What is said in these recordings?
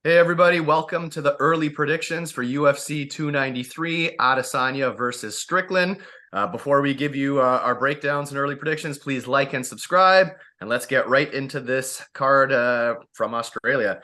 Hey everybody, welcome to the early predictions for UFC 293, Adesanya versus Strickland. Before we give you our breakdowns and early predictions, please like and subscribe, and let's get right into this card from Australia.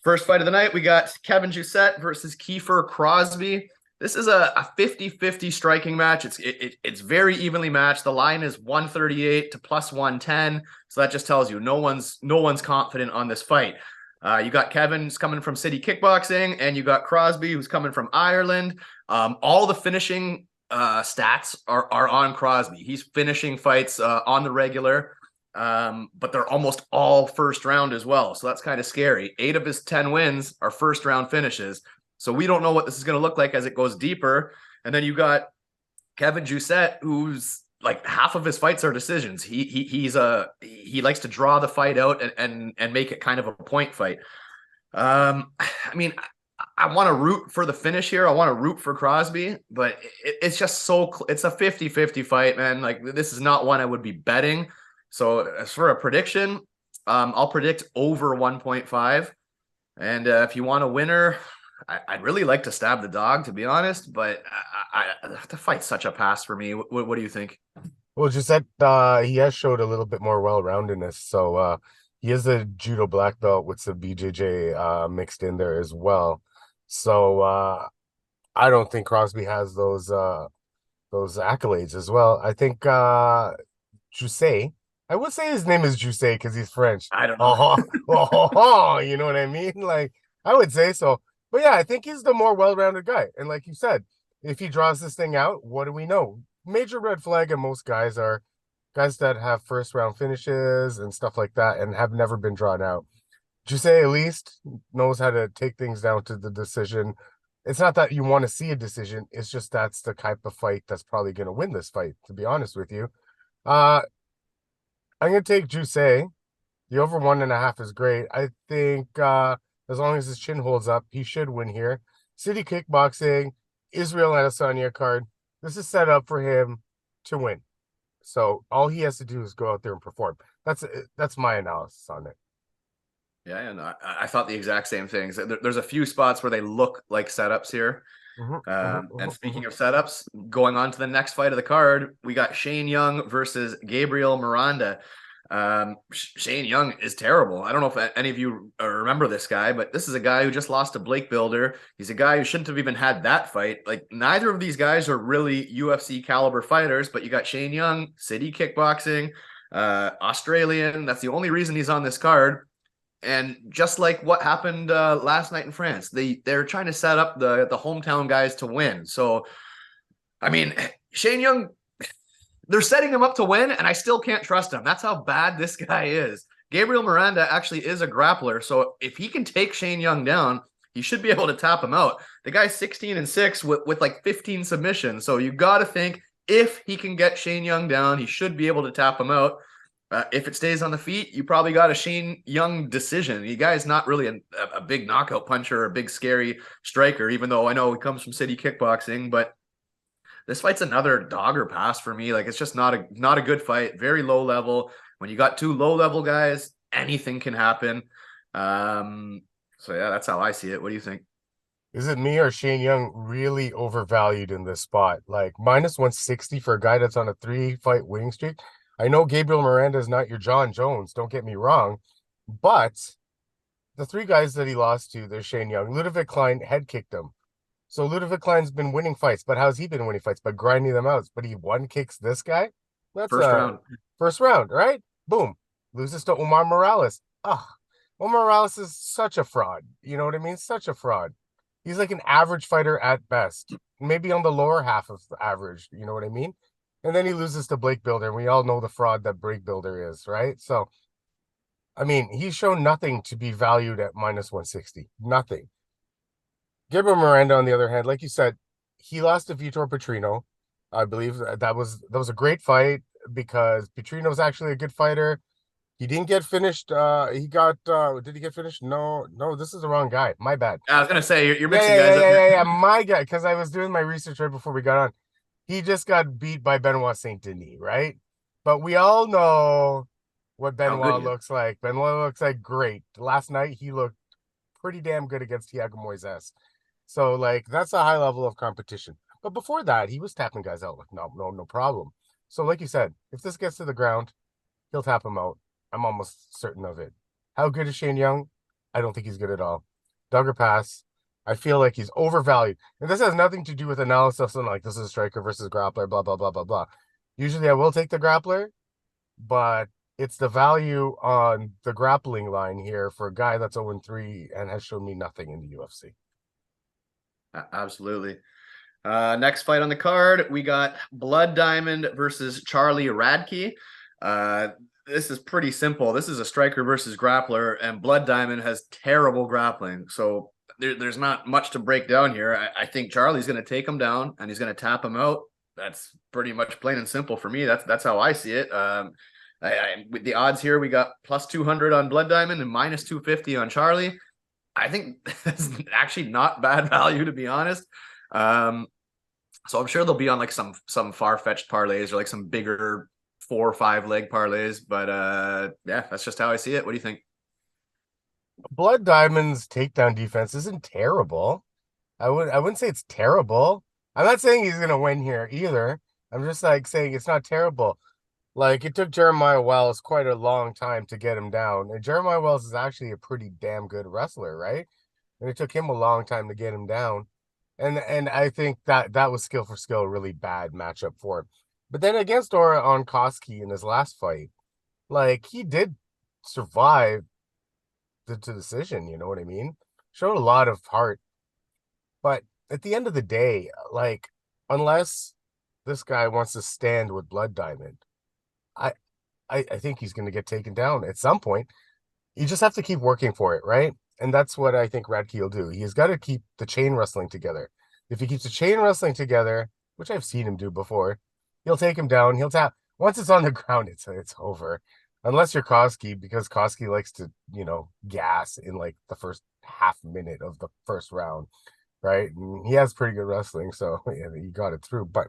First fight of the night, we got Kevin Jousset versus Kiefer Crosbie. This is a 50-50 striking match. It's very evenly matched. The line is 138 to plus 110, so that just tells you no one's confident on this fight. You got Kevin's coming from City Kickboxing, and you got Crosbie, who's coming from Ireland. All the finishing stats are on Crosbie. He's finishing fights on the regular, but they're almost all first round as well. So that's kind of scary. 8 of his 10 wins are first round finishes. So we don't know what this is going to look like as it goes deeper. And then you got Kevin Jousset, who's like half of his fights are decisions. He likes to draw the fight out and make it kind of a point fight. I mean, I want to root for the finish here. I want to root for Crosbie, but it's just it's a 50-50 fight, man. Like, this is not one I would be betting. So as for a prediction, I'll predict over 1.5. And if you want a winner, I'd really like to stab the dog, to be honest, but the fight's such a pass for me. What do you think? Well, just that he has showed a little bit more well-roundedness. So he is a judo black belt with some BJJ mixed in there as well. So I don't think Crosby has those accolades as well. I think Jousset, I would say his name is Jousset because he's French. I don't know. Oh, oh, you know what I mean? Like, I would say so. But yeah, I think he's the more well-rounded guy. And like you said, if he draws this thing out, what do we know? Major red flag in most guys are guys that have first round finishes and stuff like that and have never been drawn out. Jousset at least knows how to take things down to the decision. It's not that you want to see a decision, it's just that's the type of fight that's probably going to win this fight, to be honest with you. Uh I'm gonna take Jousset. The over 1.5 is great. I think as long as his chin holds up, he should win here. City Kickboxing, Israel Adesanya card. This is set up for him to win. So all he has to do is go out there and perform. That's my analysis on it. Yeah, and I thought the exact same things. There's a few spots where they look like setups here. And speaking of setups, going on to the next fight of the card, we got Shane Young versus Gabriel Miranda. Shane Young is terrible. I don't know if any of you remember this guy, but this is a guy who just lost to Blake Builder. He's a guy who shouldn't have even had that fight. Like, neither of these guys are really UFC caliber fighters, but you got Shane Young, City Kickboxing, Australian. That's the only reason he's on this card. And just like what happened last night in France, they're trying to set up the hometown guys to win. So, I mean, Shane Young, they're setting him up to win, and I still can't trust him. That's how bad this guy is. Gabriel Miranda actually is a grappler, so if he can take Shane Young down, he should be able to tap him out. The guy's 16-6 with like 15 submissions, so you got to think if he can get Shane Young down, he should be able to tap him out. If it stays on the feet, you probably got a Shane Young decision. The guy's not really a big knockout puncher or a big scary striker, even though I know he comes from City Kickboxing, but this fight's another dog or pass for me. Like, it's just not a good fight. Very low level. When you got two low level guys, anything can happen. So yeah, that's how I see it. What do you think? Is it me or Shane Young really overvalued in this spot? Like minus 160 for a guy that's on a 3-fight winning streak. I know Gabriel Miranda is not your John Jones, don't get me wrong, but the three guys that he lost to, there's Shane Young. Ludovic Klein head kicked him. So Ludovic Klein's been winning fights, but how's he been winning fights? By grinding them out. But he one kicks this guy? That's First a round. first round, right? Boom. Loses to Omar Morales. Ah, Omar Morales is such a fraud. You know what I mean? Such a fraud. He's like an average fighter at best, maybe on the lower half of the average. You know what I mean? And then he loses to Blake Builder. And we all know the fraud that Blake Builder is, right? So, I mean, he's shown nothing to be valued at minus 160. Nothing. Gabriel Miranda, on the other hand, like you said, he lost to Vitor Petrino. I believe that was a great fight because Petrino's actually a good fighter. He didn't get finished. He got did he get finished? No, no, this is the wrong guy. My bad. I was gonna say you're Yeah, mixing yeah, yeah, guys up yeah, here. yeah, yeah. My guy, because I was doing my research right before we got on. He just got beat by Benoit Saint Denis, right? But we all know what How good Benoit he is. looks like. Benoit looks like great. Last night he looked pretty damn good against Thiago Moises. So like that's a high level of competition. But before that, he was tapping guys out like no problem. So like you said, if this gets to the ground, he'll tap him out. I'm almost certain of it. How good is Shane Young? I don't think he's good at all. Duggar pass. I feel like he's overvalued. And this has nothing to do with analysis and like this is a striker versus grappler, blah, blah, blah, blah, blah. Usually I will take the grappler, but it's the value on the grappling line here for a guy that's 0-3 and has shown me nothing in the UFC. Absolutely. Next fight on the card, we got Blood Diamond versus Charlie Radtke. This is pretty simple. This is a striker versus grappler, and Blood Diamond has terrible grappling. So there's not much to break down here. I think Charlie's going to take him down, and he's going to tap him out. That's pretty much plain and simple for me. That's how I see it. With the odds here, we got plus 200 on Blood Diamond and minus 250 on Charlie. I think that's actually not bad value, to be honest. So I'm sure they'll be on like some far-fetched parlays or like some bigger 4 or 5 leg parlays. But yeah, that's just how I see it. What do you think? Blood Diamond's takedown defense isn't terrible. I wouldn't say it's terrible. I'm not saying he's gonna win here either. I'm just like saying it's not terrible. Like it took Jeremiah Wells quite a long time to get him down. And Jeremiah Wells is actually a pretty damn good wrestler, right? And it took him a long time to get him down. And I think that was skill for skill, a really bad matchup for him. But then against Oron Koski in his last fight, like he did survive the decision, you know what I mean? Showed a lot of heart. But at the end of the day, like unless this guy wants to stand with Blood Diamond, I think he's going to get taken down at some point. You just have to keep working for it, right? And that's what I think Radtke will do. He's got to keep the chain wrestling together. If he keeps the chain wrestling together, which I've seen him do before, he'll take him down. He'll tap. Once it's on the ground, it's over. Unless you're Koski, because Koski likes to, gas in like the first half minute of the first round, right? And he has pretty good wrestling, so yeah, he got it through. But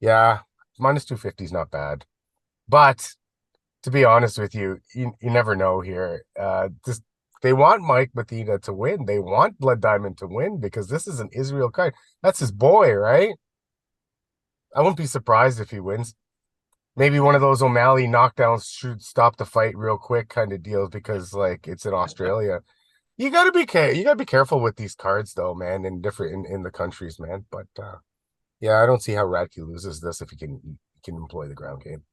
yeah, minus 250 is not bad. But to be honest with you, you never know here. They want Mike Mathena to win. They want Blood Diamond to win because this is an Israel card. That's his boy, right? I wouldn't be surprised if he wins. Maybe one of those O'Malley knockdowns should stop the fight real quick kind of deals because like it's in Australia. You gotta be careful with these cards though, man, in the countries, man. But yeah, I don't see how Radtke loses this if he can employ the ground game.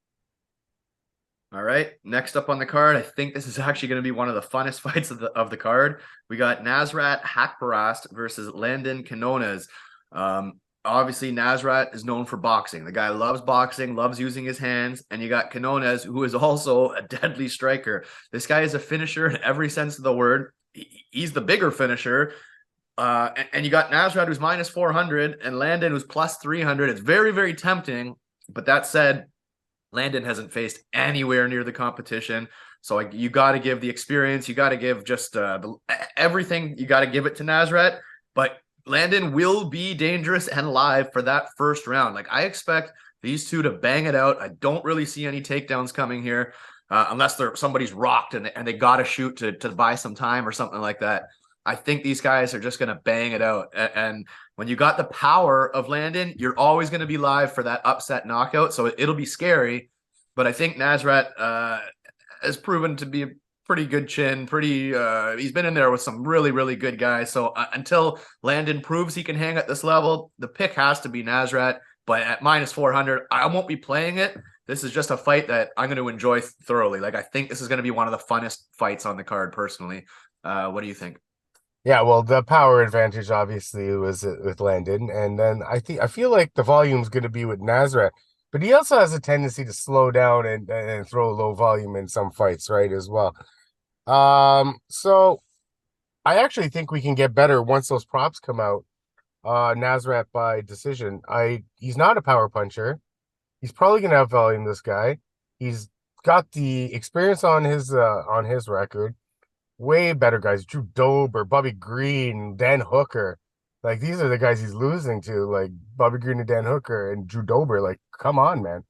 All right. Next up on the card, I think this is actually going to be one of the funnest fights of the card. We got Nasrat Haqparast versus Landon Quinones. Obviously, Nasrat is known for boxing. The guy loves boxing, loves using his hands. And you got Quinones, who is also a deadly striker. This guy is a finisher in every sense of the word. He's the bigger finisher. And you got Nasrat, who's minus 400, and Landon, who's plus 300. It's very, very tempting. But that said, Landon hasn't faced anywhere near the competition. So you got to give the experience. You got to give just everything. You got to give it to Nasrat. But Landon will be dangerous and live for that first round. Like I expect these two to bang it out. I don't really see any takedowns coming here unless somebody's rocked and they got to shoot to buy some time or something like that. I think these guys are just going to bang it out. And when you got the power of Landon, you're always going to be live for that upset knockout. So it'll be scary. But I think Nasrat has proven to be a pretty good chin. He's been in there with some really, really good guys. So until Landon proves he can hang at this level, the pick has to be Nasrat. But at minus 400, I won't be playing it. This is just a fight that I'm going to enjoy thoroughly. Like I think this is going to be one of the funnest fights on the card personally. What do you think? Yeah, well, the power advantage obviously was with Landon, and then I feel like the volume's going to be with Nasrat, but he also has a tendency to slow down and throw low volume in some fights, right, as well. So I actually think we can get better once those props come out. Nasrat by decision. He's not a power puncher. He's probably going to have volume. This guy, he's got the experience on his record. Way better guys, Drew Dober, Bobby Green, Dan Hooker. Like these are the guys he's losing to, like Bobby Green and Dan Hooker and Drew Dober. Like, come on, man.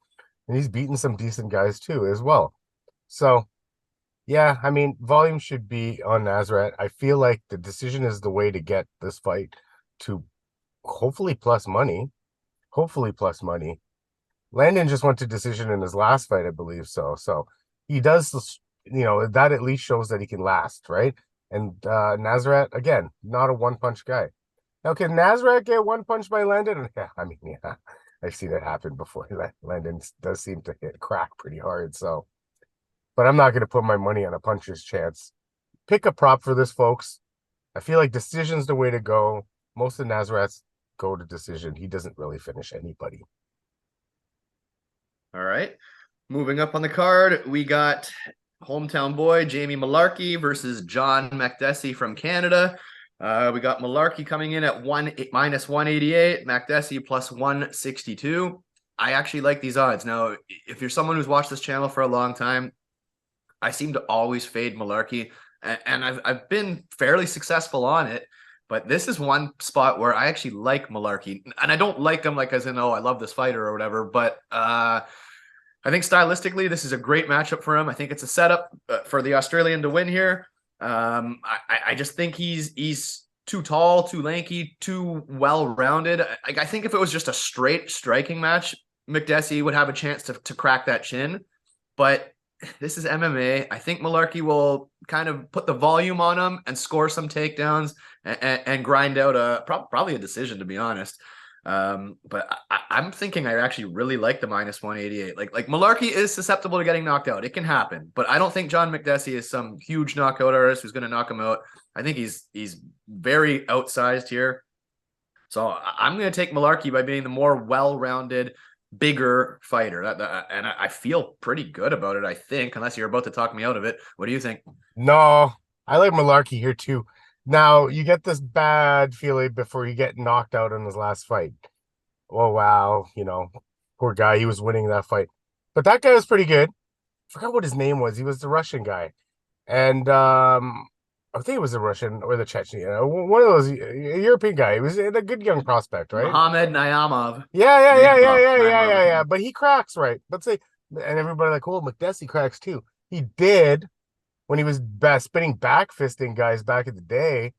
And he's beaten some decent guys too, as well. So Yeah, I mean, volume should be on Nazareth. I feel like the decision is the way to get this fight to hopefully plus money. Hopefully plus money. Landon just went to decision in his last fight, I believe so. So he does, that at least shows that he can last, right? And Nazareth, again, not a one-punch guy. Now, can Nazareth get one punch by Landon? Yeah, I mean, yeah, I've seen it happen before. Landon does seem to hit crack pretty hard. So, but I'm not going to put my money on a puncher's chance. Pick a prop for this, folks. I feel like decision's the way to go. Most of Nazareth's go to decision. He doesn't really finish anybody. All right. Moving up on the card, we got hometown boy Jamie Mullarkey versus John Makdessi from Canada. We got Mullarkey coming in at minus 188, Makdessi plus 162. I actually like these odds. Now, if you're someone who's watched this channel for a long time, I seem to always fade Mullarkey, and I've been fairly successful on it. But this is one spot where I actually like Mullarkey, and I don't like him like as in, oh, I love this fighter or whatever. But I think stylistically, this is a great matchup for him. I think it's a setup for the Australian to win here. I just think he's too tall, too lanky, too well-rounded. I think if it was just a straight striking match, Makdessi would have a chance to crack that chin. But this is MMA. I think Mullarkey will kind of put the volume on him and score some takedowns and grind out probably a decision, to be honest. But I'm thinking I actually really like the minus 188. Like Mullarkey is susceptible to getting knocked out. It can happen, but I don't think John Makdessi is some huge knockout artist who's going to knock him out. I think he's very outsized here. So I'm going to take Mullarkey by being the more well-rounded, bigger fighter. And I feel pretty good about it, I think, unless you're about to talk me out of it. What do you think? No, I like Mullarkey here too. Now, you get this bad feeling before you get knocked out in his last fight. Oh, wow. Poor guy. He was winning that fight. But that guy was pretty good. I forgot what his name was. He was the Russian guy. And I think it was the Russian or the Chechen. One of those a European guy. He was a good young prospect, right? Muhammad Naimov. Yeah. But he cracks, right? But say, and everybody like, oh, Makdessi cracks too. He did when he was spinning back fisting guys back in the day.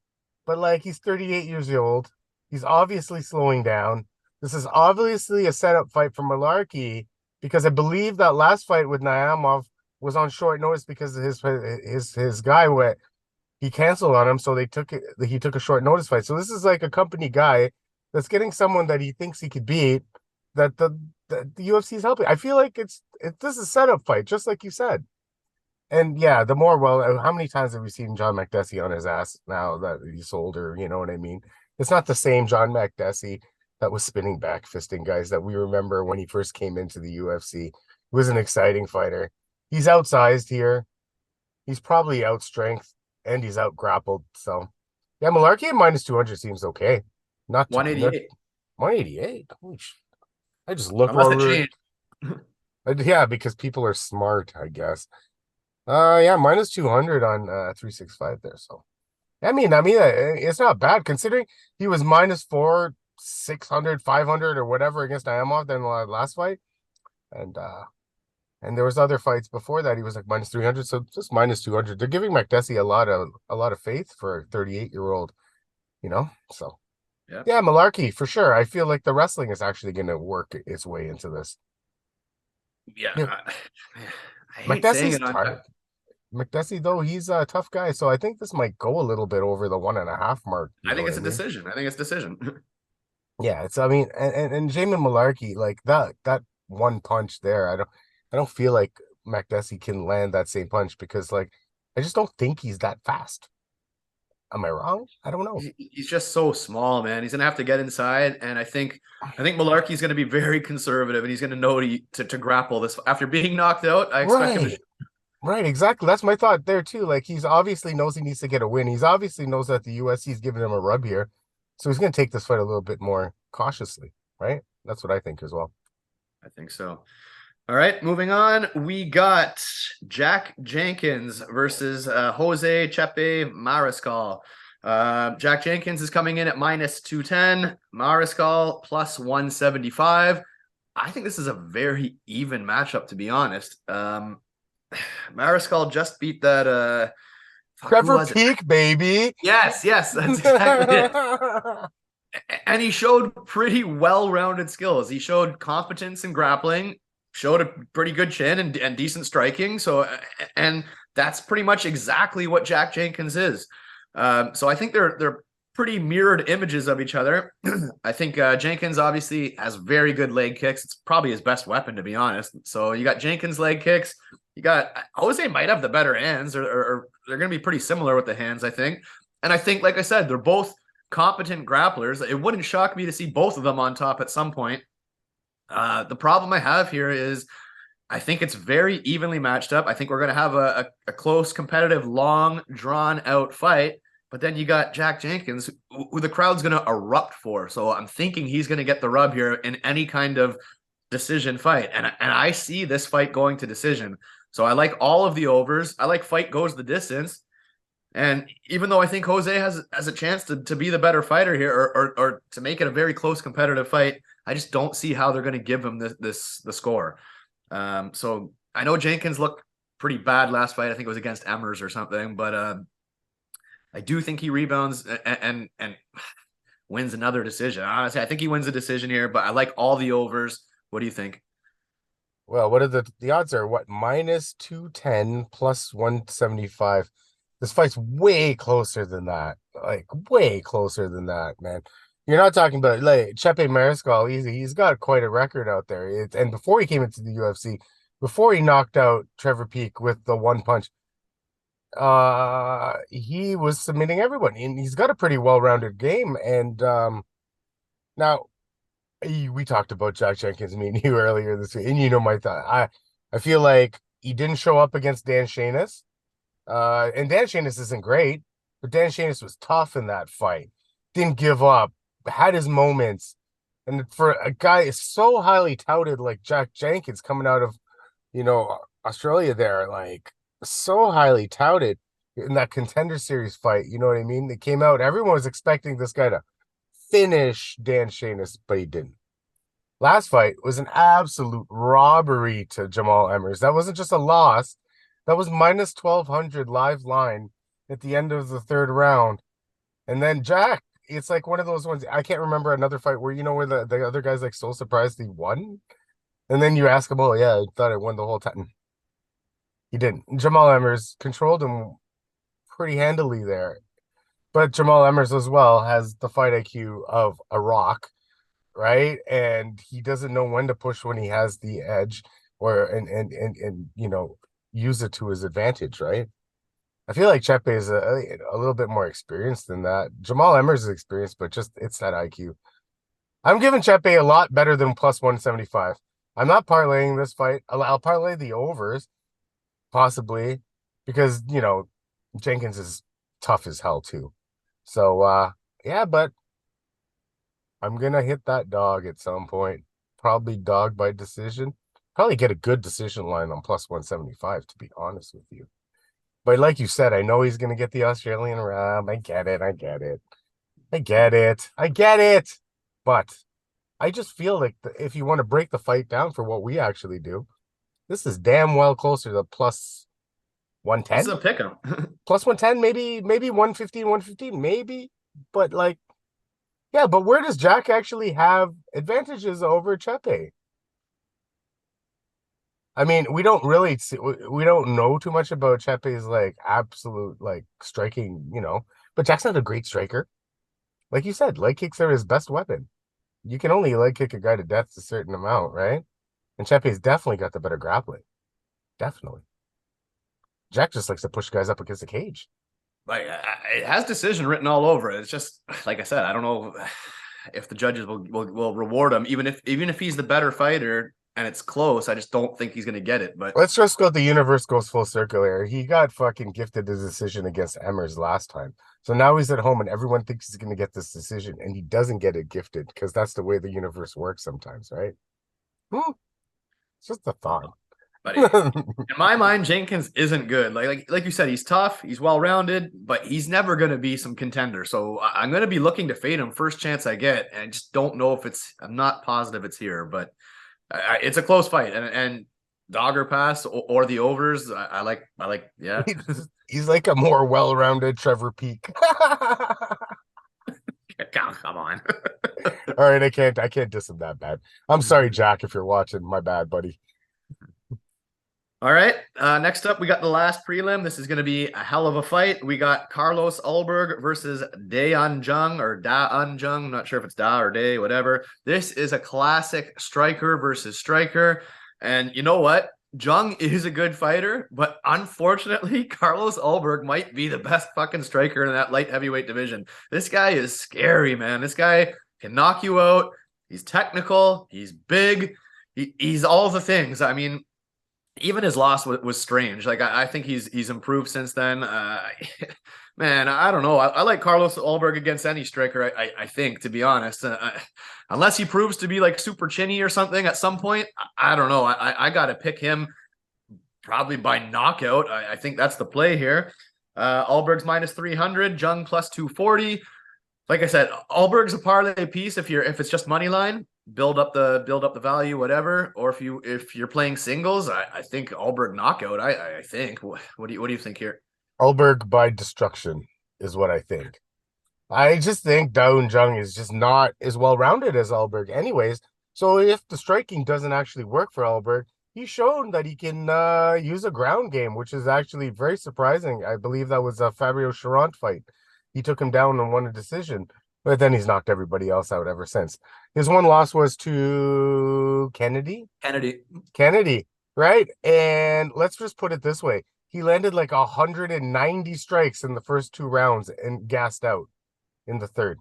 But like, he's 38 years old. He's obviously slowing down. This is obviously a setup fight for Mullarkey because I believe that last fight with Naimov was on short notice because his guy went. He canceled on him, so he took a short notice fight. So this is like a company guy that's getting someone that he thinks he could beat. That the UFC is helping. I feel like this is a setup fight, just like you said. And yeah, how many times have we seen John Makdessi on his ass now that he's older? You know what I mean? It's not the same John Makdessi that was spinning back fisting guys that we remember when he first came into the UFC. He was an exciting fighter. He's outsized here. He's probably outstrength and he's out grappled. So yeah, Mullarkey at minus 200 seems okay. Not 188. 188. I just look Unless it over. changed. Yeah, because people are smart, I guess. Yeah, minus 200 on 365 there. So I mean, it's not bad considering he was minus 4, 600, 500 or whatever against Naimov in the last fight. And there was other fights before that. He was like minus 300, so just minus 200. They're giving Makdessi a lot of faith for a 38-year-old, So yeah, Mullarkey for sure. I feel like the wrestling is actually going to work its way into this. Yeah, I hate Makdessi's tired. Makdessi though, he's a tough guy, so I think this might go a little bit over the 1.5 mark. I think it's a decision. Yeah, it's and Jamin Mullarkey, like that one punch there, I don't feel like Makdessi can land that same punch because like I just don't think he's that fast. Am I wrong? I don't know. He's just so small, man. He's gonna have to get inside, and I think Mullarkey's gonna be very conservative, and he's gonna know to grapple this after being knocked out. I expect him to. Right, exactly. That's my thought there too. Like he's obviously knows he needs to get a win. He's obviously knows that the UFC is giving him a rub here, so he's gonna take this fight a little bit more cautiously. Right? That's what I think as well. I think so. All right, moving on. We got Jack Jenkins versus Jose Kape Mariscal. Jack Jenkins is coming in at minus 210, Mariscal plus 175. I think this is a very even matchup, to be honest. Mariscal just beat that who Trevor was it? Peak, baby. Yes, that's exactly it. And he showed pretty well-rounded skills. He showed competence in grappling, showed a pretty good chin and decent striking. So, and that's pretty much exactly what Jack Jenkins is. So I think they're pretty mirrored images of each other. I think Jenkins obviously has very good leg kicks. It's probably his best weapon, to be honest. So you got Jenkins leg kicks. You got Jose might have the better hands, or they're going to be pretty similar with the hands, I think. And I think, like I said, they're both competent grapplers. It wouldn't shock me to see both of them on top at some point. The problem I have here is I think it's very evenly matched up. I think we're going to have a close, competitive, long, drawn out fight. But then you got Jack Jenkins, who the crowd's going to erupt for. So I'm thinking he's going to get the rub here in any kind of decision fight. And I see this fight going to decision. So I like all of the overs. I like fight goes the distance. And even though I think Jose has a chance to be the better fighter here, or to make it a very close competitive fight, I just don't see how they're going to give him the score. So I know Jenkins looked pretty bad last fight. I think it was against Emmers or something, but I do think he rebounds and wins another decision. Honestly, I think he wins a decision here, but I like all the overs. What do you think? Well, what are the odds are what? Minus 210 plus 175. This fight's way closer than that. Like way closer than that, man. You're not talking about like Chepe Mariscal. He's got quite a record out there. And before he came into the UFC, before he knocked out Trevor Peak with the one punch, he was submitting everyone, and he's got a pretty well-rounded game. And now we talked about Jack Jenkins, me and you earlier this week, and you know my thought. I feel like he didn't show up against Dan Shanis. And Dan Shanis isn't great, but Dan Shanis was tough in that fight. Didn't give up, had his moments. And for a guy so highly touted like Jack Jenkins coming out of, Australia there, like so highly touted in that Contender Series fight, you know what I mean? They came out, everyone was expecting this guy to finish Dan Shanis, but he didn't. Last fight was an absolute robbery to Jamal Emmers. That wasn't just a loss. That was minus 1,200 live line at the end of the third round. And then Jack, it's like one of those ones. I can't remember another fight where, where the other guy's like so surprised he won. And then you ask him, oh, yeah, I thought I won the whole time. He didn't. Jamal Emmers controlled him pretty handily there. But Jamal Emmers as well has the fight IQ of a rock, right? And he doesn't know when to push when he has the edge and use it to his advantage, right? I feel like Chepe is a little bit more experienced than that. Jamal Emmers is experienced, but just it's that IQ. I'm giving Chepe a lot better than plus 175. I'm not parlaying this fight. I'll parlay the overs, possibly, because Jenkins is tough as hell too. So yeah, but I'm gonna hit that dog at some point. Probably dog by decision. Probably get a good decision line on plus 175, to be honest with you. But like you said, I know he's gonna get the Australian rub. I get it. But I just feel like if you want to break the fight down for what we actually do, this is damn well closer to plus This is 110. a pick 'em. Plus 110, maybe 115, maybe. But like, yeah, but where does Jack actually have advantages over Chepe? I mean, we don't know too much about Chepe's like absolute like striking, but Jack's not a great striker. Like you said, leg kicks are his best weapon. You can only leg kick a guy to death a certain amount, right? And Chepe's definitely got the better grappling. Definitely. Jack just likes to push guys up against the cage. Like it has decision written all over it. It's just like I said, I don't know if the judges will reward him, even if he's the better fighter and it's close. I just don't think he's going to get it. But let's just go. The universe goes full circle here. He got fucking gifted the decision against Emmers last time, so now he's at home and everyone thinks he's going to get this decision, and he doesn't get it gifted because that's the way the universe works sometimes, right? It's just a thought. But in my mind, Jenkins isn't good. Like you said, he's tough, he's well-rounded, but he's never going to be some contender. So I'm going to be looking to fade him first chance I get, and I just don't know if I'm not positive it's here, but it's a close fight. And Dogger pass or the overs. Yeah. He's like a more well-rounded Trevor Peak. Come on. All right, I can't diss him that bad. I'm sorry, Jack, if you're watching. My bad, buddy. All right. Next up, we got the last prelim. This is going to be a hell of a fight. We got Carlos Ulberg versus Daeun Jung or Da-Un Jung. I'm not sure if it's Da or Day, whatever. This is a classic striker versus striker. And you know what? Jung is a good fighter, but unfortunately, Carlos Ulberg might be the best fucking striker in that light heavyweight division. This guy is scary, man. This guy can knock you out. He's technical. He's big. He's all the things. I mean, even his loss was strange. Like I think he's improved since then. Man, I don't know. I like Carlos Ulberg against any striker. I think, to be honest, unless he proves to be like super chinny or something at some point, I don't know. I got to pick him probably by knockout. I think that's the play here. Ulberg's -300, Jung +240. Like I said, Ulberg's a parlay piece if it's just money line, build up the value, whatever. Or if you're playing singles, I think Ulberg knockout. I think. What do you think here? Ulberg by destruction is what I think. I just think Daeun Jung is just not as well-rounded as Ulberg anyways. So if the striking doesn't actually work for Ulberg, he's shown that he can use a ground game, which is actually very surprising. I believe that was a Fabio Charant fight. He took him down and won a decision, but then he's knocked everybody else out ever since. His one loss was to Kennedy, right? And let's just put it this way. He landed like 190 strikes in the first 2 rounds and gassed out in the third,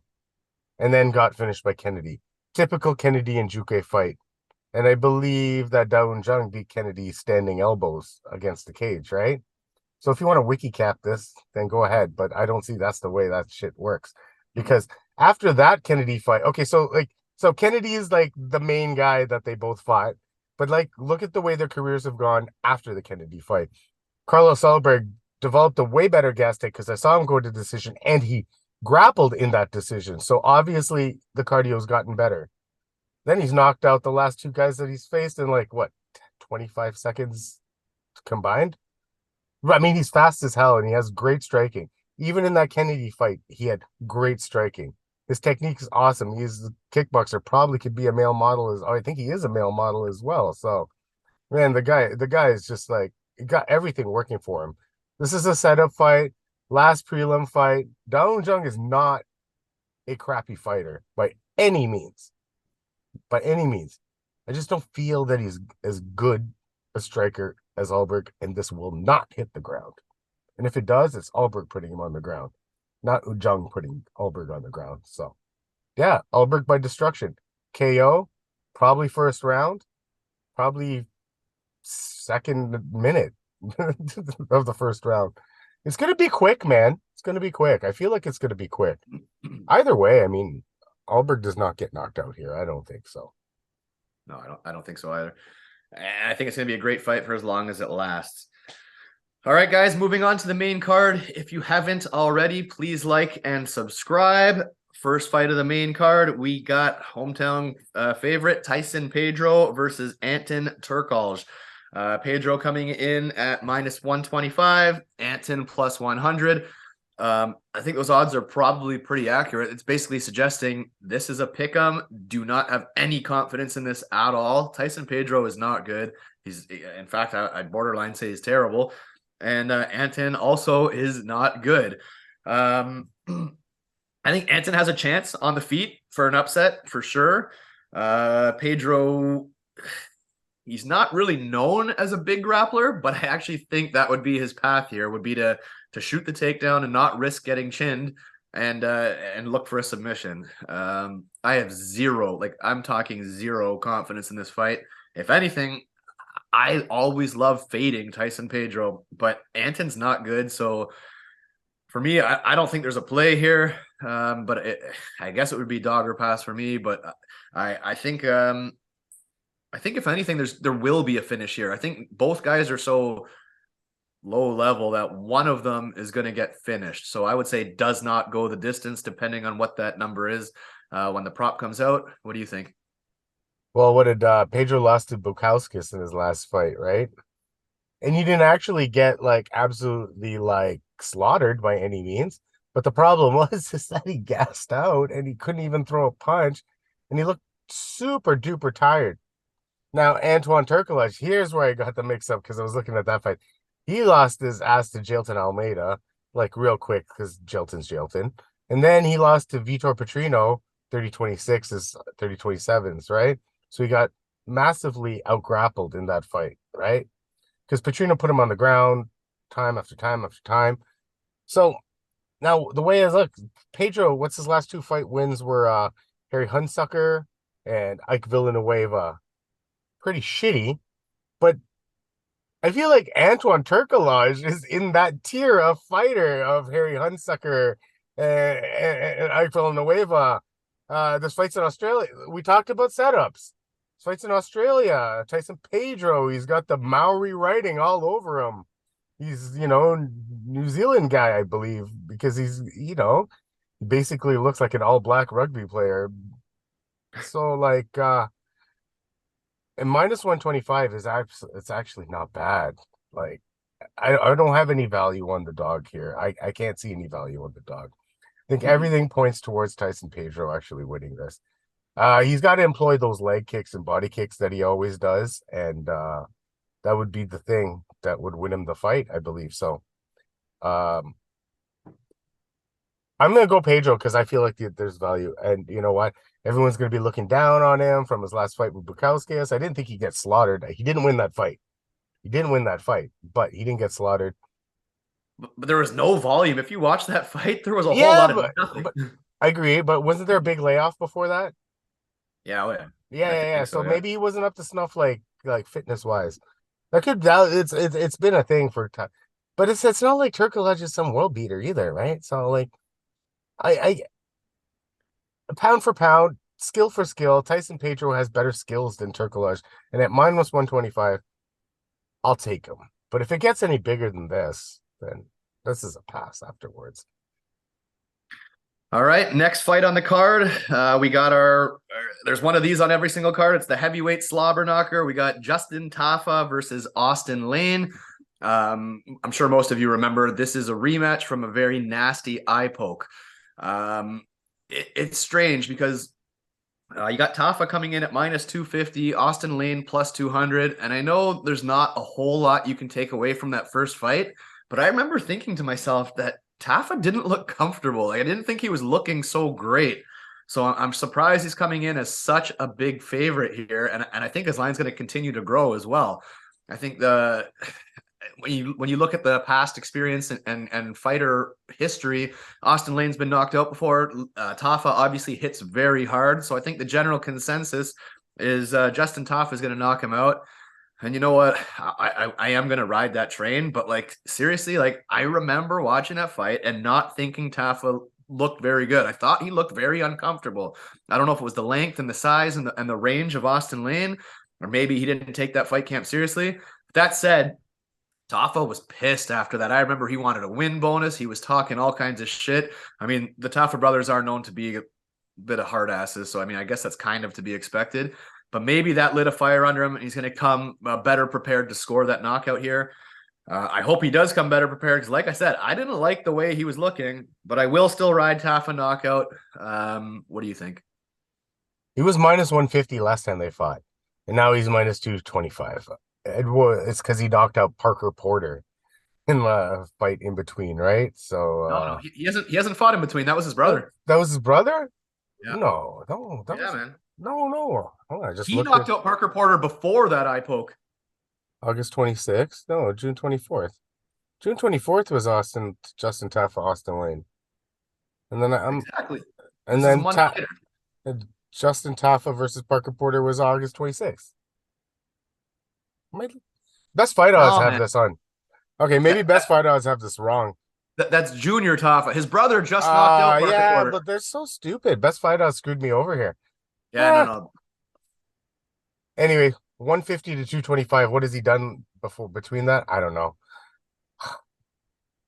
and then got finished by Kennedy. Typical Kennedy and Juke fight. And I believe that Daeun Jung beat Kennedy standing elbows against the cage, right? So if you want to wiki cap this, then go ahead. But I don't see that's the way that shit works. Because after that Kennedy fight, okay, so Kennedy is like the main guy that they both fought. But like, look at the way their careers have gone after the Kennedy fight. Carlos Ulberg developed a way better gas take because I saw him go to decision and he grappled in that decision. So obviously the cardio's gotten better. Then he's knocked out the last 2 guys that he's faced in like, what, 25 seconds combined? I mean, he's fast as hell and he has great striking. Even in that Kennedy fight, he had great striking. His technique is awesome. He's a kickboxer, probably could be a male model. I think he is a male model as well. So, man, the guy is just like, he got everything working for him. This is a setup fight, last prelim fight. Daeun Jung is not a crappy fighter by any means. By any means. I just don't feel that he's as good a striker as Ulberg, and this will not hit the ground. And if it does, it's Ulberg putting him on the ground, not Jung putting Ulberg on the ground. So, yeah, Ulberg by destruction. KO, probably first round, probably second minute of the first round. It's going to be quick, man. It's going to be quick. I feel like it's going to be quick. Either way, I mean, Ulberg does not get knocked out here. I don't think so. No, I don't think so either. And I think it's going to be a great fight for as long as it lasts. All right, guys, moving on to the main card. If you haven't already, please like and subscribe. First fight of the main card, we got hometown favorite Tyson Pedro versus Anton Turkalj. Pedro coming in at -125, Anton +100. I think those odds are probably pretty accurate. It's basically suggesting this is a pick'em. Do not have any confidence in this at all. Tyson Pedro is not good. In fact, I'd borderline say he's terrible. And Anton also is not good. I think Anton has a chance on the feet for an upset for sure. Pedro, he's not really known as a big grappler, but I actually think that would be his path here, would be to shoot the takedown and not risk getting chinned and look for a submission. I have I'm talking zero confidence in this fight. If anything, I always love fading Tyson Pedro, but Anton's not good. So for me, I don't think there's a play here. But I guess it would be dog or pass for me. But I think if anything, there will be a finish here. I think both guys are so low level that one of them is going to get finished. So I would say does not go the distance, depending on what that number is when the prop comes out. What do you think? Well, what did Pedro lost to Bukowskis in his last fight, right? And he didn't actually get like absolutely like slaughtered by any means. But the problem was is that he gassed out and he couldn't even throw a punch, and he looked super duper tired. Now, Antoine Turkalj, here's where I got the mix up because I was looking at that fight. He lost his ass to Jailton Almeida, like real quick because Jailton's Jailton. And then he lost to Vitor Petrino, 30-26s, 30-27s, right? So he got massively outgrappled in that fight, right? Because Petrino put him on the ground time after time after time. So now the way I look, Pedro, what's his last two fight wins were Harry Hunsucker and Ike Villanueva. Pretty shitty, but I feel like Antoine Turkalj is in that tier of fighter of Harry Hunsucker and Ike Villanueva. This fight's in Australia. We talked about setups. This fight's in Australia. Tyson Pedro, he's got the Maori writing all over him. He's, New Zealand guy, I believe, because he's, he basically looks like an all-black rugby player. So, like, and minus 125 is it's actually not bad. Like, I don't have any value on the dog here. I can't see any value on the dog. I think everything points towards Tyson Pedro actually winning this. He's got to employ those leg kicks and body kicks that he always does, and that would be the thing that would win him the fight, I believe. So, I'm gonna go Pedro because I feel like there's value, and you know what? Everyone's gonna be looking down on him from his last fight with Bukowskis. I didn't think he'd get slaughtered. He didn't win that fight. He didn't win that fight, but he didn't get slaughtered. But there was no volume. If you watch that fight, there was a whole Yeah, lot of nothing. but I agree. But wasn't there a big layoff before that? Yeah, oh yeah. Yeah, I yeah, yeah. think So so, yeah. maybe he wasn't up to snuff, like fitness wise. It's been a thing for time, but it's not like Turkalj is some world beater either, right? So like I pound for pound, skill for skill, Tyson Pedro has better skills than Turkalj, and at minus 125, I'll take him. But if it gets any bigger than this, then this is a pass afterwards. All right, next fight on the card. We got there's one of these on every single card. It's the heavyweight slobber knocker. We got Justin Tafa versus Austin Lane. I'm sure most of you remember this is a rematch from a very nasty eye poke. It's strange because you got Tafa coming in at minus 250, Austin Lane plus 200. And I know there's not a whole lot you can take away from that first fight, but I remember thinking to myself that Tafa didn't look comfortable. Like, I didn't think he was looking so great. So I'm surprised he's coming in as such a big favorite here. And I think his line's going to continue to grow as well. I think when you look at the past experience and fighter history, Austin Lane's been knocked out before. Tafa obviously hits very hard, so I think the general consensus is Justin Tafa is going to knock him out. And you know what? I am going to ride that train, but like seriously, like I remember watching that fight and not thinking Tafa looked very good. I thought he looked very uncomfortable. I don't know if it was the length and the size and the range of Austin Lane, or maybe he didn't take that fight camp seriously. That said, Tafa was pissed after that. I remember he wanted a win bonus. He was talking all kinds of shit. I mean, the Tafa brothers are known to be a bit of hard asses. So, I mean, I guess that's kind of to be expected. But maybe that lit a fire under him and he's going to come better prepared to score that knockout here. I hope he does come better prepared because, like I said, I didn't like the way he was looking, but I will still ride Tafa knockout. What do you think? He was minus 150 last time they fought, and now he's minus 225. It's because he knocked out Parker Porter in the fight in between, right? So No, he hasn't fought in between. That was his brother. that was his brother? Yeah. No, no, that Yeah, was man. no. I just He looked at knocked out Parker Porter before that eye poke. August 26th. No, June 24th. June 24th was Justin Tafa, Austin Lane. And then Exactly. and This is a then month later. Justin Tafa versus Parker Porter was August 26th. Best fight odds No, have man. this on. Okay, maybe That, best fight odds have this wrong. that's Junior Tafa. His brother just knocked out Parker Yeah, Porter. but they're so stupid. Best fight odds screwed me over here. Yeah, no, Ah. no. Anyway, 150 to 225. What has he done before between that? I don't know.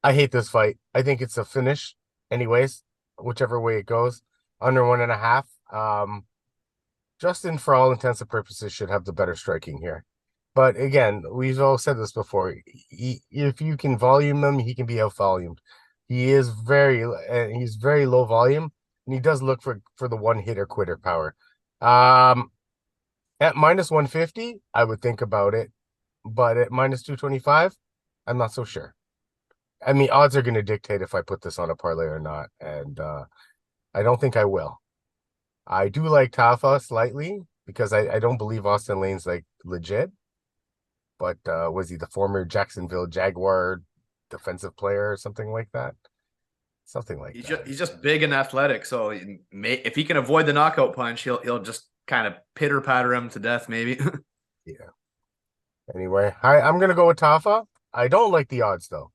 I hate this fight. I think it's a finish, anyways, whichever way it goes. Under 1.5. Justin, for all intents and purposes, should have the better striking here. But again, we've all said this before. If you can volume him, he can be out volumed. He's very low volume, and he does look for the one hitter quitter power. At minus 150, I would think about it, but at minus 225, I'm not so sure. I mean, odds are going to dictate if I put this on a parlay or not, and I don't think I will. I do like Tafa slightly because I don't believe Austin Lane's like legit, but was he the former Jacksonville Jaguar defensive player or something like that? Something like that. He's just big and athletic, so if he can avoid the knockout punch, he'll just kind of pitter patter him to death, maybe. Yeah. Anyway, I'm gonna go with Tafa. I don't like the odds though,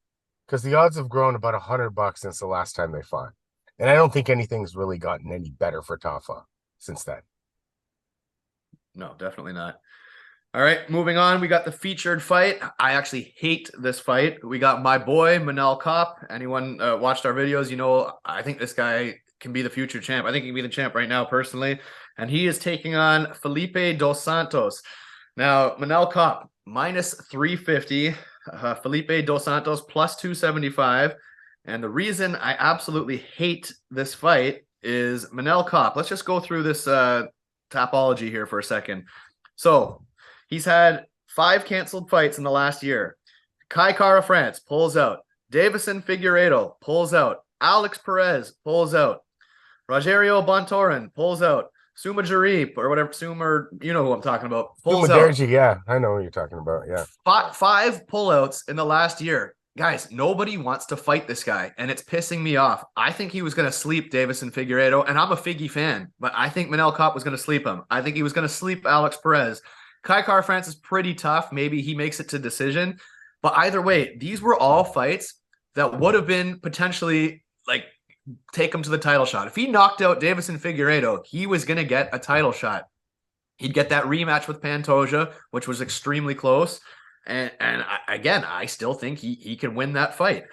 because the odds have grown about $100 since the last time they fought, and I don't think anything's really gotten any better for Tafa since then. No, definitely not. All right, moving on. We got the featured fight. I actually hate this fight. We got my boy, Manel Kape. Anyone watched our videos, you know, I think this guy can be the future champ. I think he can be the champ right now, personally. And he is taking on Felipe Dos Santos. Now, Manel Kape, minus 350. Felipe Dos Santos, plus 275. And the reason I absolutely hate this fight is Manel Kape. Let's just go through this topology here for a second. So, he's had 5 canceled fights in the last year. Kai Kara France pulls out. Davison Figueiredo pulls out. Alex Perez pulls out. Rogerio Bontorin pulls out. Suma Jarip, or whatever, Suma, you know who I'm talking about, pulls Suma out. Derji, yeah, I know what you're talking about, yeah. 5 pullouts in the last year. Guys, nobody wants to fight this guy, and it's pissing me off. I think he was going to sleep Davison Figueiredo, and I'm a Figgy fan, but I think Manel Kape was going to sleep him. I think he was going to sleep Alex Perez. Kai Kara France is pretty tough. Maybe he makes it to decision. But either way, these were all fights that would have been potentially like take him to the title shot. If he knocked out Davison Figueiredo, he was going to get a title shot. He'd get that rematch with Pantoja, which was extremely close. And again, I still think he can win that fight.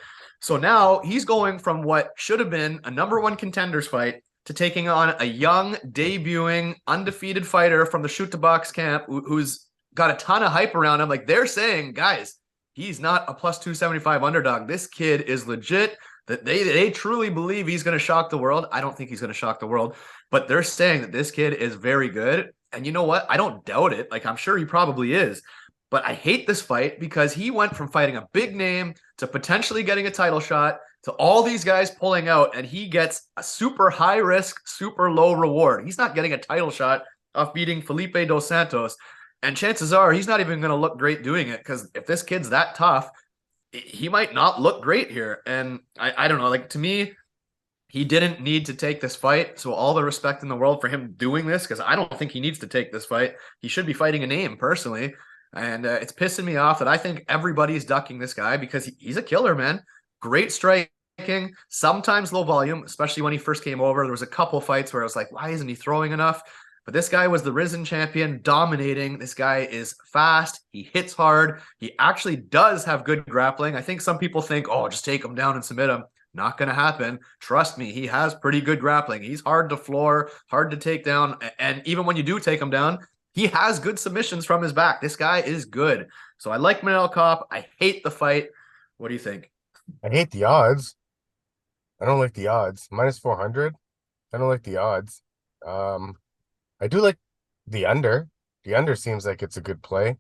So now he's going from what should have been a #1 contenders fight to taking on a young, debuting, undefeated fighter from the Shoot to Box camp who's got a ton of hype around him. Like, they're saying, guys, he's not a plus 275 underdog. This kid is legit. That they truly believe he's going to shock the world. I don't think he's going to shock the world, but they're saying that this kid is very good. And you know what? I don't doubt it. Like, I'm sure he probably is. But I hate this fight because he went from fighting a big name to potentially getting a title shot to all these guys pulling out, and he gets a super high risk, super low reward. He's not getting a title shot off beating Felipe Dos Santos. And chances are he's not even going to look great doing it, because if this kid's that tough, he might not look great here. And I don't know, like, to me, he didn't need to take this fight. So all the respect in the world for him doing this, because I don't think he needs to take this fight. He should be fighting a name, personally. And it's pissing me off that I think everybody's ducking this guy because he's a killer, man. Great striking, sometimes low volume, especially when he first came over. There was a couple fights where I was like, why isn't he throwing enough? But this guy was the risen champion, dominating. This guy is fast. He hits hard. He actually does have good grappling. I think some people think, oh, just take him down and submit him. Not going to happen. Trust me, he has pretty good grappling. He's hard to floor, hard to take down. And even when you do take him down, he has good submissions from his back. This guy is good. So I like Manel Kape. I hate the fight. What do you think? I hate the odds. I don't like the odds. Minus 400. I don't like the odds. I do like the under. The under seems like it's a good play.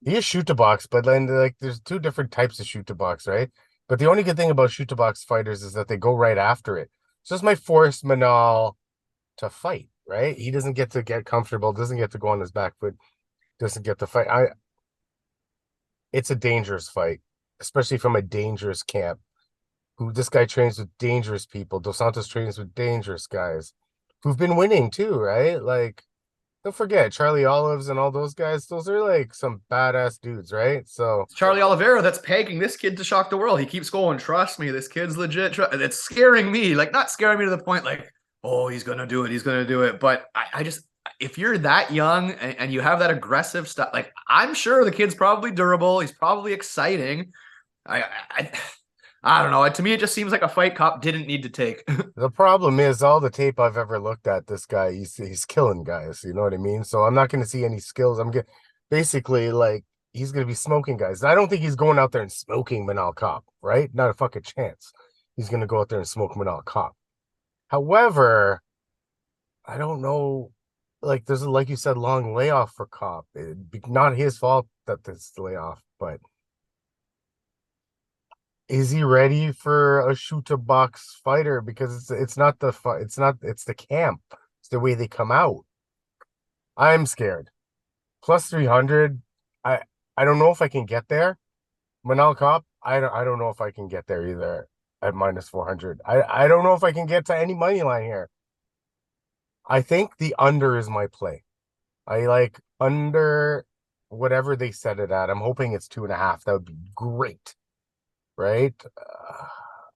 He is shoot to box, but then like there's 2 different types of shoot to box, right? But the only good thing about shoot to box fighters is that they go right after it. So this might force Manal to fight, right? He doesn't get to get comfortable, doesn't get to go on his back foot, doesn't get to fight. It's a dangerous fight, especially from a dangerous camp. This guy trains with dangerous people. Dos Santos trains with dangerous guys who've been winning too, right? Like, don't forget Charlie Olives and all those guys. Those are like some badass dudes, right? So it's Charlie Oliveira that's pegging this kid to shock the world. He keeps going, trust me, this kid's legit. It's scaring me, like, not scaring me to the point like, oh, he's going to do it. He's going to do it. But I just, if you're that young and you have that aggressive stuff, like, I'm sure the kid's probably durable. He's probably exciting. I don't know. To me, it just seems like a fight Cop didn't need to take. The problem is all the tape I've ever looked at, this guy, he's killing guys. You know what I mean? So I'm not going to see any skills. I'm get basically like he's going to be smoking guys. I don't think he's going out there and smoking Manal Cop, right? Not a fucking chance. He's going to go out there and smoke Manal Cop. However, I don't know. Like there's a, like you said, long layoff for Cop. Not his fault that this layoff, but is he ready for a shoot to box fighter? Because it's not the it's not it's the camp. It's the way they come out. I'm scared. Plus 300. I I don't know if I can get there. Manal Cop, I don't know if I can get there either at minus 400. I don't know if I can get to any money line here. I think the under is my play. I like under whatever they set it at. I'm hoping it's 2.5. That would be great, right?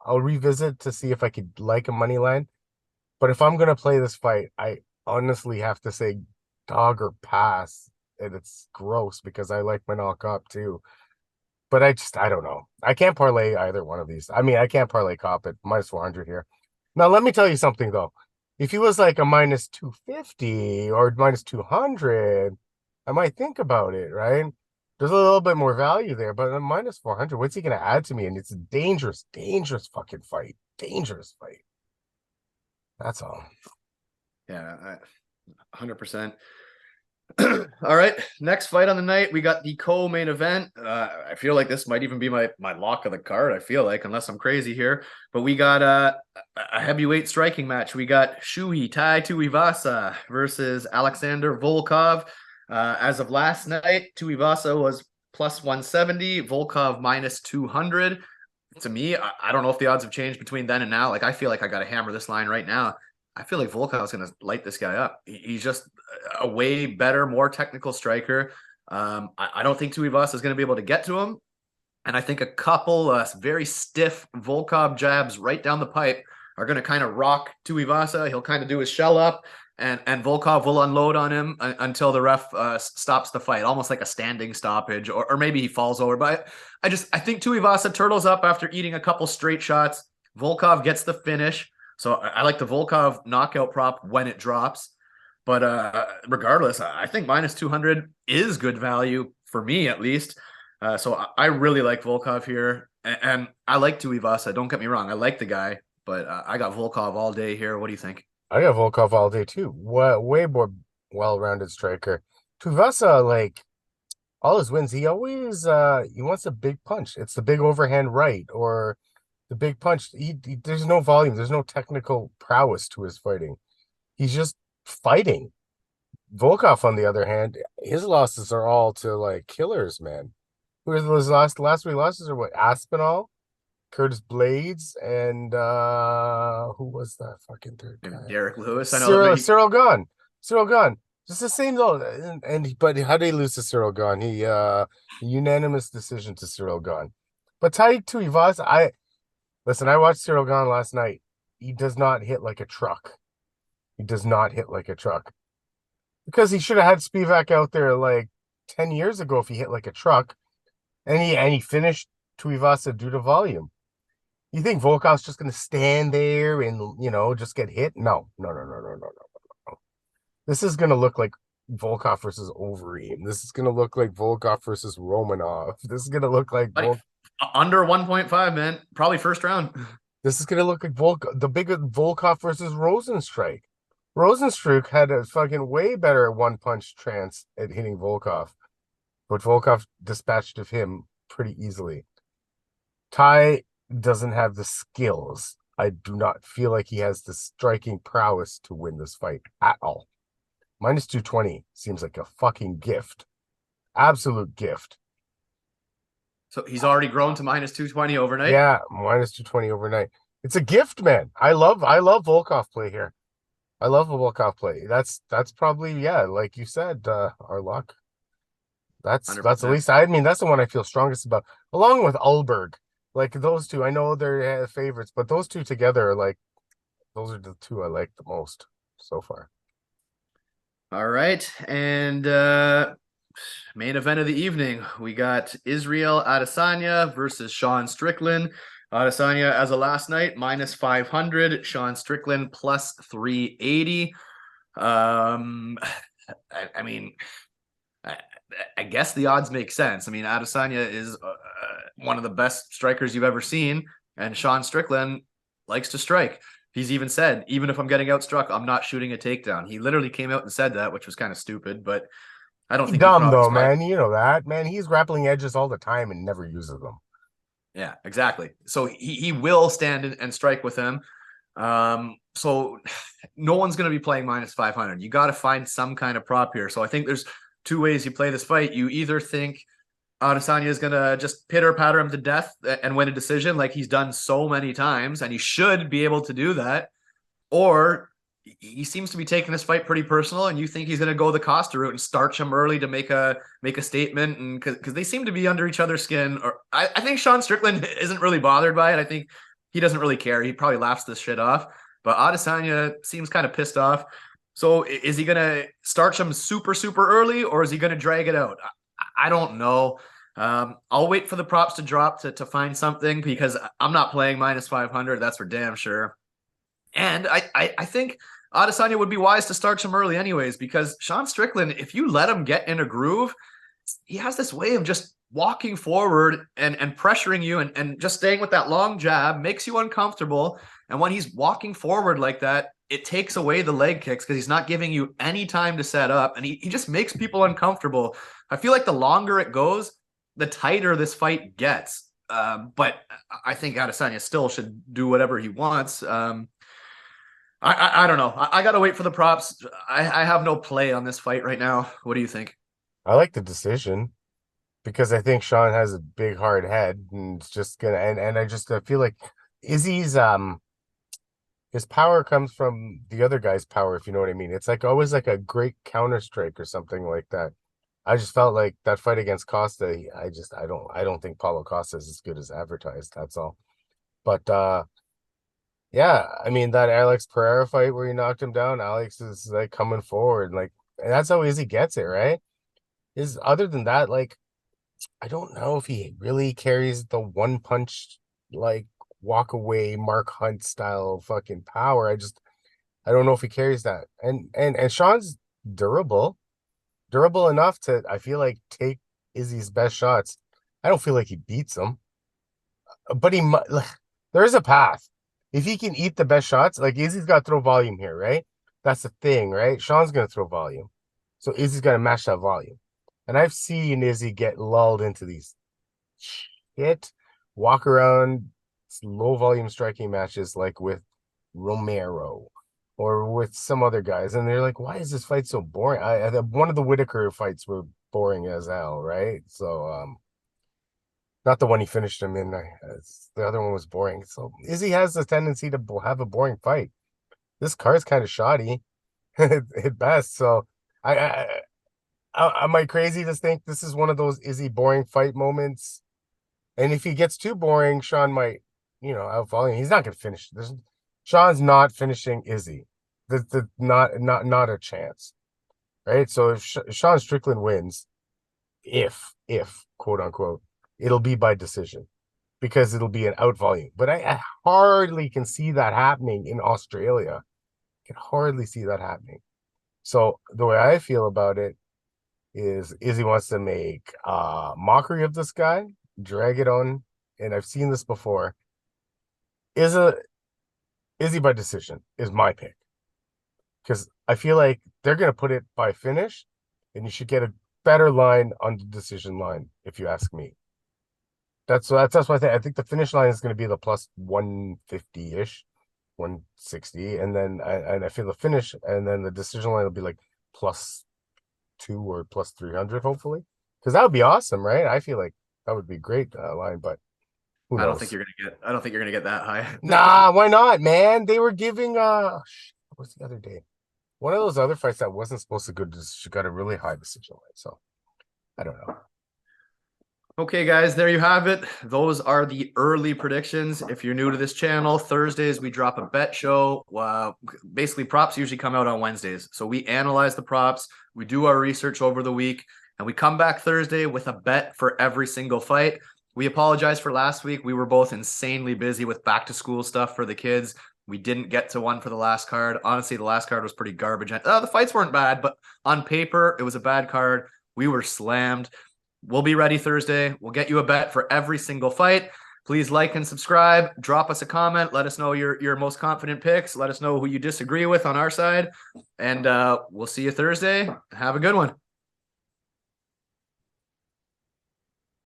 I'll revisit to see if I could like a money line. But if I'm gonna play this fight, I honestly have to say dog or pass. And it's gross because I like Manal Cop too. But I don't know. I can't parlay either one of these. I mean, I can't parlay Cop at minus 400 here. Now, let me tell you something though. If he was like a minus 250 or minus 200, I might think about it, right? There's a little bit more value there, but at minus 400, what's he going to add to me? And it's a dangerous, dangerous fucking fight. Dangerous fight. That's all. Yeah, 100%. All right, next fight on the night, we got the co-main event. I feel like this might even be my lock of the card. I feel like, unless I'm crazy here, but we got a heavyweight striking match. We got Tai Tuivasa versus Alexander Volkov. As of last night, Tuivasa was plus 170, Volkov minus 200. To me, I don't know if the odds have changed between then and now. Like, I feel like I got to hammer this line right now. I feel like Volkov's going to light this guy up. He's just a way better, more technical striker. I don't think Tuivasa is going to be able to get to him. And I think a couple very stiff Volkov jabs right down the pipe are going to kind of rock Tuivasa. He'll kind of do his shell up, and Volkov will unload on him until the ref stops the fight, almost like a standing stoppage, or maybe he falls over. But I think Tuivasa turtles up after eating a couple straight shots. Volkov gets the finish. So I like the Volkov knockout prop when it drops. But regardless, I think minus 200 is good value for me, at least. So I really like Volkov here. And I like Tuivasa. Don't get me wrong. I like the guy. But I got Volkov all day here. What do you think? I got Volkov all day too. Way more well-rounded striker. Tuivasa, like all his wins, he always he wants a big punch. It's the big overhand right or the big punch. There's no volume. There's no technical prowess to his fighting. He's just fighting. Volkov, on the other hand, his losses are all to like killers, man. Who are those last three losses? Are what? Aspinall, Curtis Blades, and who was that fucking third guy? Derek Lewis. I know Cyril Gahn. Cyril Gahn. Just the same though. But how did he lose to Cyril Gahn? He unanimous decision to Cyril Gahn. But Tai Tuivasa, listen, I watched Cyril Gahn last night. He does not hit like a truck. He does not hit like a truck. Because he should have had Spivak out there like 10 years ago if he hit like a truck. And he finished Tuivasa due to volume. You think Volkov's just going to stand there and, just get hit? No. This is going to look like Volkov versus Overeem. This is going to look like Volkov versus Romanov. This is going to look like under 1.5, man. Probably first round. This is going to look like the bigger Volkov versus Rosenstrike. Rosenstruck had a fucking way better one-punch chance at hitting Volkov, but Volkov dispatched of him pretty easily. Tai doesn't have the skills. I do not feel like he has the striking prowess to win this fight at all. Minus 220 seems like a fucking gift. Absolute gift. So he's already grown to minus 220 overnight? Yeah, minus 220 overnight. It's a gift, man. I love Volkov play here. I love a Volkov play. That's probably, yeah, like you said, our luck. That's 100%. at least, that's the one I feel strongest about, along with Ulberg. Like those two, I know they're favorites, but those two together are like, those are the two I like the most so far. All right. And main event of the evening, we got Israel Adesanya versus Sean Strickland. Adesanya as of last night, minus 500. Sean Strickland plus 380. I mean, I, I guess the odds make sense. I mean, Adesanya is one of the best strikers you've ever seen, and Sean Strickland likes to strike. He's even said, even if I'm getting outstruck, I'm not shooting a takedown. He literally came out and said that, which was kind of stupid, but I don't think he Dumb probably though, man. You know that, man. He's grappling edges all the time and never uses them. Yeah, exactly. So he will stand and strike with him. So no one's going to be playing minus 500. You got to find some kind of prop here. So I think there's two ways you play this fight. You either think Adesanya is going to just pitter patter him to death and win a decision like he's done so many times, and he should be able to do that, or he seems to be taking this fight pretty personal, and you think he's going to go the Costa route and starch him early to make a statement, and because they seem to be under each other's skin. Or I think Sean Strickland isn't really bothered by it. I think he doesn't really care. He probably laughs this shit off. But Adesanya seems kind of pissed off. So is he going to starch him super, super early, or is he going to drag it out? I don't know. I'll wait for the props to drop to find something, because I'm not playing minus 500. That's for damn sure. And I think Adesanya would be wise to starch him early anyways, because Sean Strickland, if you let him get in a groove, he has this way of just walking forward and pressuring you and just staying with that long jab, makes you uncomfortable. And when he's walking forward like that, it takes away the leg kicks because he's not giving you any time to set up. And he just makes people uncomfortable. I feel like the longer it goes, the tighter this fight gets. But I think Adesanya still should do whatever he wants. I don't know. I got to wait for the props. I have no play on this fight right now. What do you think? I like the decision because I think Sean has a big hard head and it's just gonna and I feel like Izzy's his power comes from the other guy's power, if you know what I mean. It's like always like a great counter strike or something like that. I just felt like that fight against Costa, I don't think Paulo Costa is as good as advertised. That's all. But yeah, I mean that Alex Pereira fight where he knocked him down, Alex is like coming forward, like, and that's how Izzy gets it, right? Is other than that, like, I don't know if he really carries the one punch, like walk away Mark Hunt style fucking power. I don't know if he carries that. And Sean's durable enough to, I feel like, take Izzy's best shots. I don't feel like he beats him, but there is a path. If he can eat the best shots, like Izzy's got to throw volume here, right? That's the thing, right? Sean's going to throw volume. So Izzy's got to match that volume. And I've seen Izzy get lulled into these walk around low volume striking matches like with Romero or with some other guys. And they're like, why is this fight so boring? One of the Whitaker fights were boring as hell, right? So, not the one he finished him in. The other one was boring. So Izzy has a tendency to have a boring fight. This card's kind of shoddy at best. So am I crazy to think this is one of those Izzy boring fight moments? And if he gets too boring, Sean might, outvolley him. He's not going to finish. Sean's not finishing Izzy. Not a chance, right? So if Sean Strickland wins, if quote unquote, it'll be by decision because it'll be an out volume. But I hardly can see that happening in Australia. I can hardly see that happening. So the way I feel about it is Izzy wants to make mockery of this guy, drag it on, and I've seen this before. Izzy by decision is my pick. Because I feel like they're going to put it by finish, and you should get a better line on the decision line, if you ask me. That's what I think. I think the finish line is going to be the plus 150-ish, 160, and then I feel the finish, and then the decision line will be like plus 2 or plus 300, hopefully, because that would be awesome, right? I feel like that would be a great line, but who knows? I don't think you're gonna get that high. Nah, why not, man? They were giving what's the other day? One of those other fights that wasn't supposed to go, she got a really high decision line. So I don't know. Okay, guys, there you have it. Those are the early predictions. If you're new to this channel, Thursdays we drop a bet show. Basically, props usually come out on Wednesdays. So we analyze the props, we do our research over the week, and we come back Thursday with a bet for every single fight. We apologize for last week. We were both insanely busy with back to school stuff for the kids. We didn't get to one for the last card. Honestly, the last card was pretty garbage. The fights weren't bad, but on paper, it was a bad card. We were slammed. We'll be ready Thursday. We'll get you a bet for every single fight. Please like and subscribe. Drop us a comment. Let us know your most confident picks. Let us know who you disagree with on our side. And we'll see you Thursday. Have a good one.